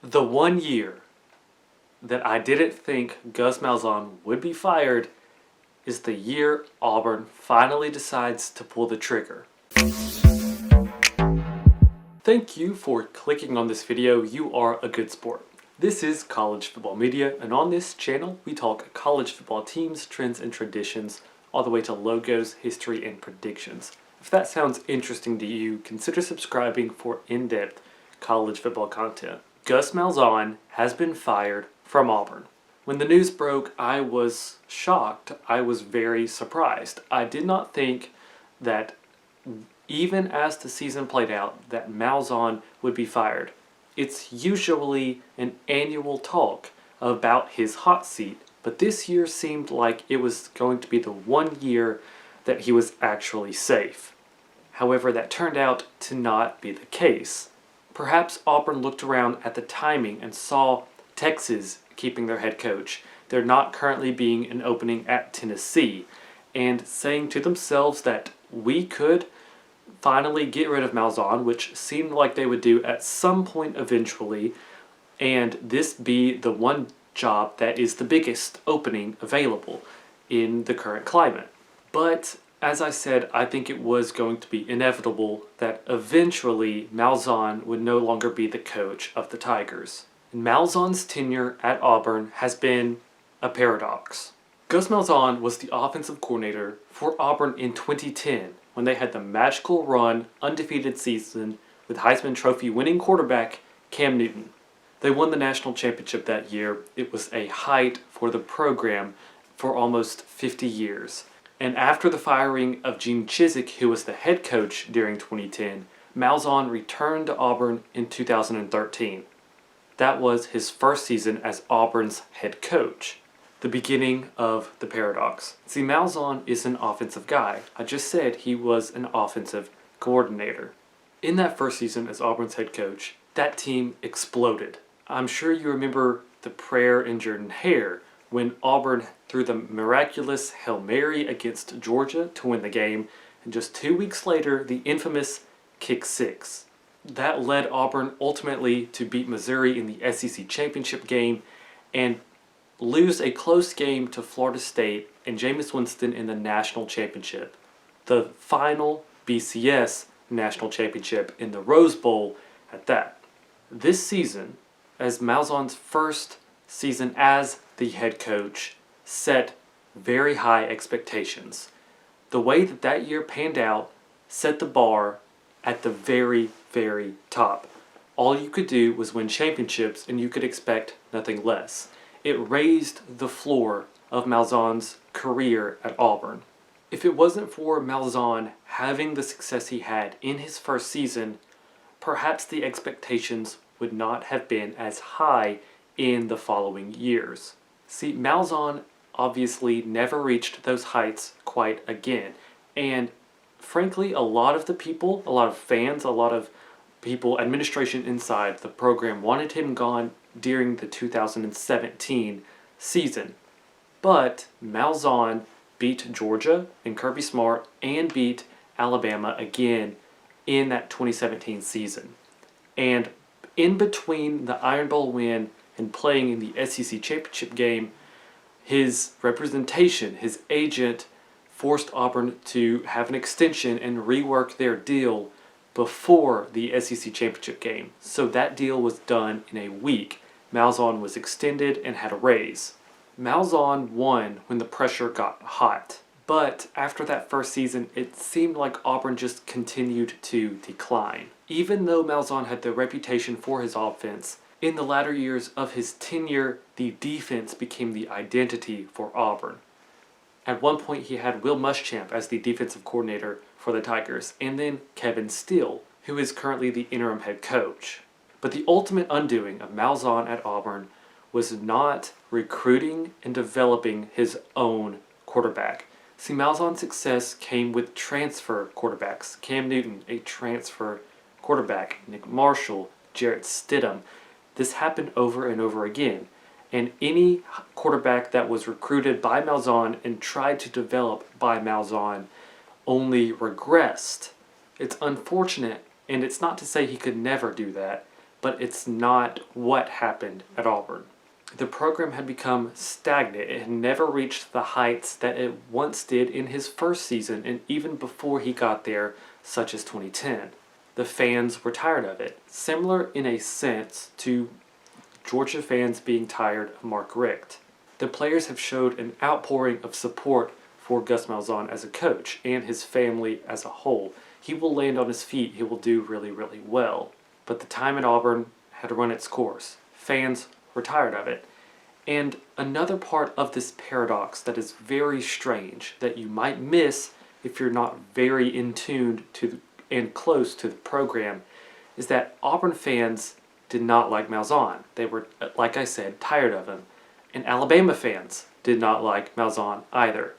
The one year that I didn't think Gus Malzahn would be fired is the year Auburn finally decides to pull the trigger. Thank you for clicking on this video. You are a good sport. This is College Football Media, and on this channel we talk college football teams, trends, and traditions, all the way to logos, history, and predictions. If that sounds interesting to you, consider subscribing for in-depth college football content. Gus Malzahn has been fired from Auburn. When the news broke, I was shocked. I was very surprised. I did not think that even as the season played out, that Malzahn would be fired. It's usually an annual talk about his hot seat, but this year seemed like it was going to be the one year that he was actually safe. However, that turned out to not be the case. Perhaps Auburn looked around at the timing and saw Texas keeping their head coach, there not currently being an opening at Tennessee, and saying to themselves that we could finally get rid of Malzahn, which seemed like they would do at some point eventually, and this be the one job that is the biggest opening available in the current climate. But as I said, I think it was going to be inevitable that eventually Malzahn would no longer be the coach of the Tigers. And Malzahn's tenure at Auburn has been a paradox. Gus Malzahn was the offensive coordinator for Auburn in 2010 when they had the magical run, undefeated season with Heisman Trophy winning quarterback Cam Newton. They won the national championship that year. It was a height for the program for almost 50 years. And after the firing of Gene Chizik, who was the head coach during 2010, Malzahn returned to Auburn in 2013. That was his first season as Auburn's head coach. The beginning of the paradox. See, Malzahn is an offensive guy. I just said he was an offensive coordinator. In that first season as Auburn's head coach, that team exploded. I'm sure you remember the prayer in Jordan Hare when Auburn threw the miraculous Hail Mary against Georgia to win the game, and just 2 weeks later, the infamous Kick Six. That led Auburn ultimately to beat Missouri in the SEC championship game and lose a close game to Florida State and Jameis Winston in the national championship. The final BCS national championship in the Rose Bowl at that. This season, as Malzahn's first season as the head coach, set very high expectations. The way that that year panned out set the bar at the very, very top. All you could do was win championships and you could expect nothing less. It raised the floor of Malzahn's career at Auburn. If it wasn't for Malzahn having the success he had in his first season, perhaps the expectations would not have been as high in the following years. See, Malzahn obviously never reached those heights quite again. And frankly, a lot of the people, a lot of fans, a lot of people, administration inside the program wanted him gone during the 2017 season. But Malzahn beat Georgia and Kirby Smart and beat Alabama again in that 2017 season. And in between the Iron Bowl win and playing in the SEC championship game, his representation, his agent, forced Auburn to have an extension and rework their deal before the SEC championship game. So that deal was done in a week. Malzahn was extended and had a raise. Malzahn won when the pressure got hot. But after that first season, it seemed like Auburn just continued to decline. Even though Malzahn had the reputation for his offense, in the latter years of his tenure, the defense became the identity for Auburn. At one point, he had Will Muschamp as the defensive coordinator for the Tigers, and then Kevin Steele, who is currently the interim head coach. But the ultimate undoing of Malzahn at Auburn was not recruiting and developing his own quarterback. See, Malzahn's success came with transfer quarterbacks. Cam Newton, a transfer quarterback. Nick Marshall, Jarrett Stidham. This happened over and over again. And any quarterback that was recruited by Malzahn and tried to develop by Malzahn only regressed. It's unfortunate, and it's not to say he could never do that, but it's not what happened at Auburn. The program had become stagnant. It had never reached the heights that it once did in his first season and even before he got there, such as 2010. The fans were tired of it, similar in a sense to Georgia fans being tired of Mark Richt. The players have showed an outpouring of support for Gus Malzahn as a coach and his family as a whole. He will land on his feet. He will do really, really well. But the time at Auburn had run its course. Fans were tired of it. And another part of this paradox that is very strange, that you might miss if you're not very in tune to and close to the program, is that Auburn fans did not like Malzahn. They were, like I said, tired of him. And Alabama fans did not like Malzahn either.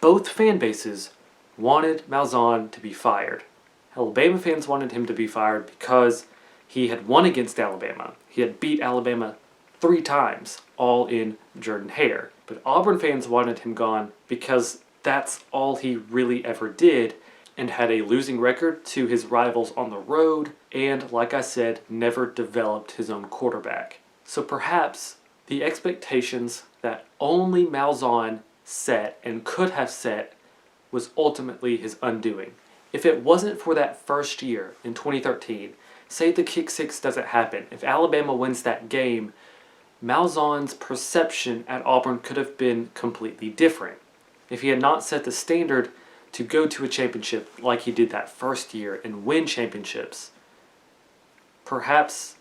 Both fan bases wanted Malzahn to be fired. Alabama fans wanted him to be fired because he had won against Alabama. He had beat Alabama 3 times, all in Jordan-Hare. But Auburn fans wanted him gone because that's all he really ever did, and had a losing record to his rivals on the road, and, like I said, never developed his own quarterback. So perhaps the expectations that only Malzahn set and could have set was ultimately his undoing. If it wasn't for that first year in 2013, say the kick six doesn't happen, if Alabama wins that game, Malzahn's perception at Auburn could have been completely different. If he had not set the standard to go to a championship like he did that first year and win championships, perhaps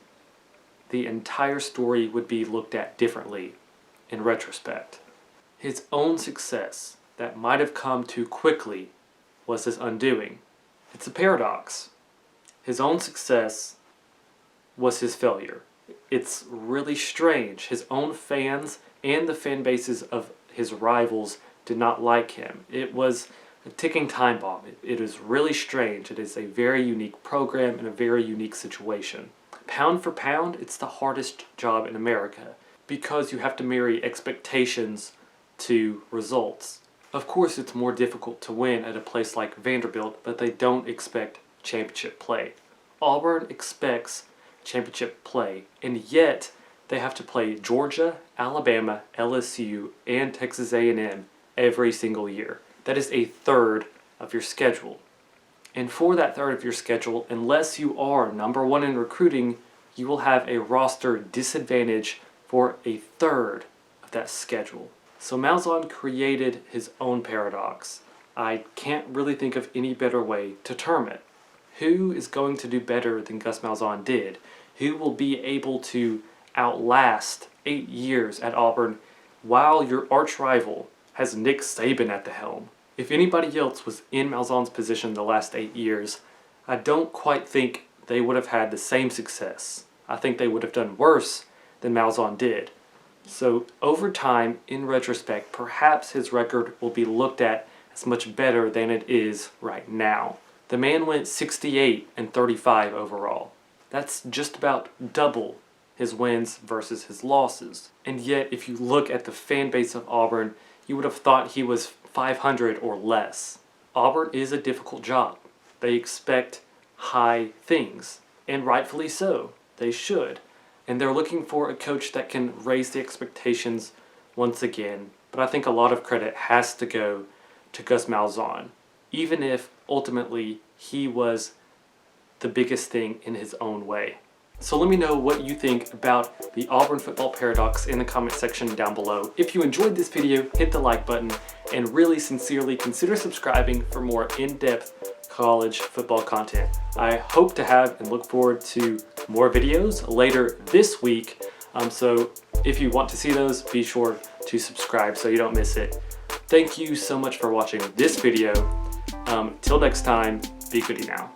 the entire story would be looked at differently in retrospect. His own success that might have come too quickly was his undoing. It's a paradox. His own success was his failure. It's really strange. His own fans and the fan bases of his rivals did not like him. It was a ticking time bomb. It is really strange. It is a very unique program and a very unique situation. Pound for pound, it's the hardest job in America because you have to marry expectations to results. Of course, it's more difficult to win at a place like Vanderbilt, but they don't expect championship play. Auburn expects championship play, and yet they have to play Georgia, Alabama, LSU, and Texas A&M every single year. That is a third of your schedule. And for that third of your schedule, unless you are number one in recruiting, you will have a roster disadvantage for a third of that schedule. So Malzahn created his own paradox. I can't really think of any better way to term it. Who is going to do better than Gus Malzahn did? Who will be able to outlast 8 years at Auburn while your arch rival has Nick Saban at the helm? If anybody else was in Malzahn's position the last 8 years, I don't quite think they would have had the same success. I think they would have done worse than Malzahn did. So over time, in retrospect, perhaps his record will be looked at as much better than it is right now. The man went 68-35 overall. That's just about double his wins versus his losses. And yet, if you look at the fan base of Auburn, you would have thought he was 500 or less. Auburn is a difficult job. They expect high things, and rightfully so. They should. And they're looking for a coach that can raise the expectations once again. But I think a lot of credit has to go to Gus Malzahn, even if ultimately he was the biggest thing in his own way. So let me know what you think about the Auburn football paradox in the comment section down below. If you enjoyed this video, hit the like button and really sincerely consider subscribing for more in-depth college football content. I hope to have and look forward to more videos later this week. So if you want to see those, be sure to subscribe so you don't miss it. Thank you so much for watching this video. Till next time, be goody now.